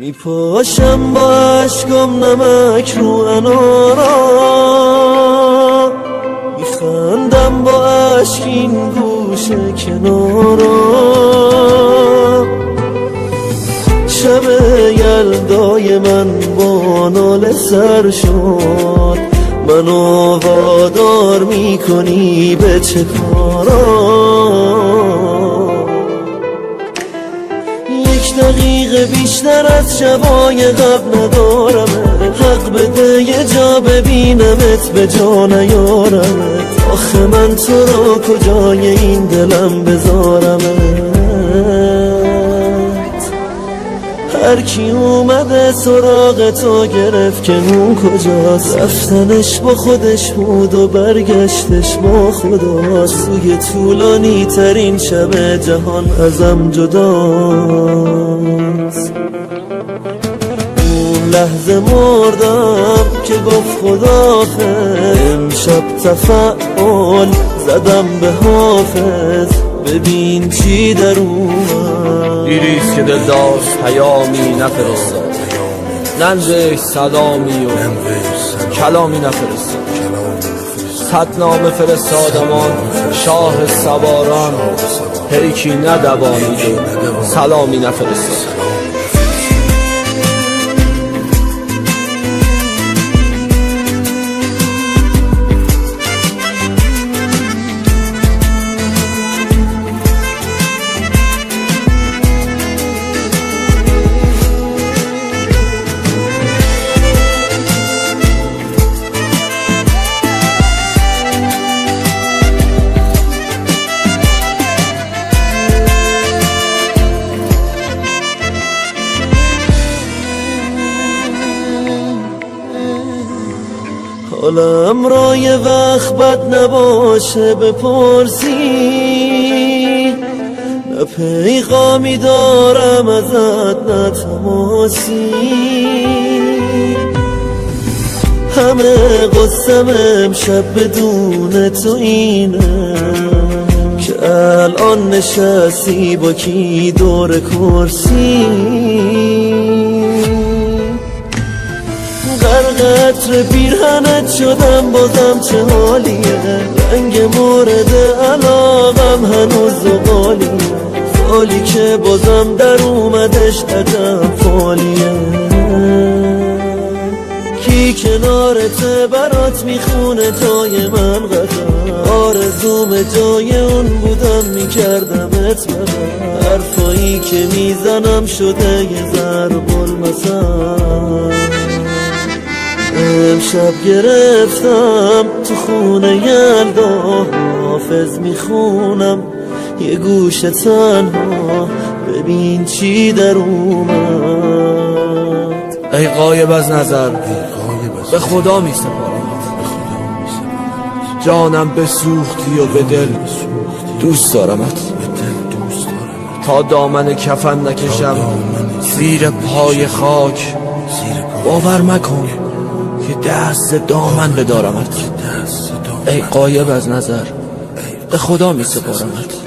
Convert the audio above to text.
میپاشم با عشقم نمک رو انارا، میخندم با عشق این گوشه کنارا. شب یلدای من با ناله سر شد، منو وادار میکنی به چه کارا. یک دقیقه بیشتر از شبای قبل ندارم، حق بده یه جا ببینمت به جا نیارمت. آخه من تو را کجای این دلم بذارمت. هر کی اومده سراغ تو گرفت که اون کجاست، رفتنش با خودش بود و برگشتش با خداست. توی طولانی ترین شب جهان ازم جداست. اون لحظه مردم که گفت خداحافظ، امشب تفعال زدم به حافظ. ببین چی در اومد، دیریست که دل داشت پیامی نفرستاد، ننوشت سلامی و کلامی نفرستاد. خطنامه فرستادمان شاه سواران، پیکی ندوانید و سلامی نفرستاد. حالم را یه وقت بد نباشه بپرسی، نه پیغامی دارم ازت نه تماسی. همه قصم امشب بدون تو اینه که الان نشستی با کی دور کرسی. قطر پیرهنت شدم بازم چه حالیه، رنگ مورد علاقم هنوز زغالیه. حالی که بازم در اومدش عجب فالیه. کی کنارته برات میخونه جای من غذا، آرزوم جای اون بودم میکردمت بغل. حرفایی که میزنم شده یه ضرب المثل. امشب گرفتم تو خونه یلدا، حافظ میخونم یه گوشه تنها. ببین چی در اومد. ای غایب از نظر به خدا می سپارمت. جانم بسوختی و به دل دوست دارمت. تا دامن کفن نکشم زیر پای خاک، باور مکن که دست دامن بدارمت. ای غایب از نظر به خدا می سپارمت.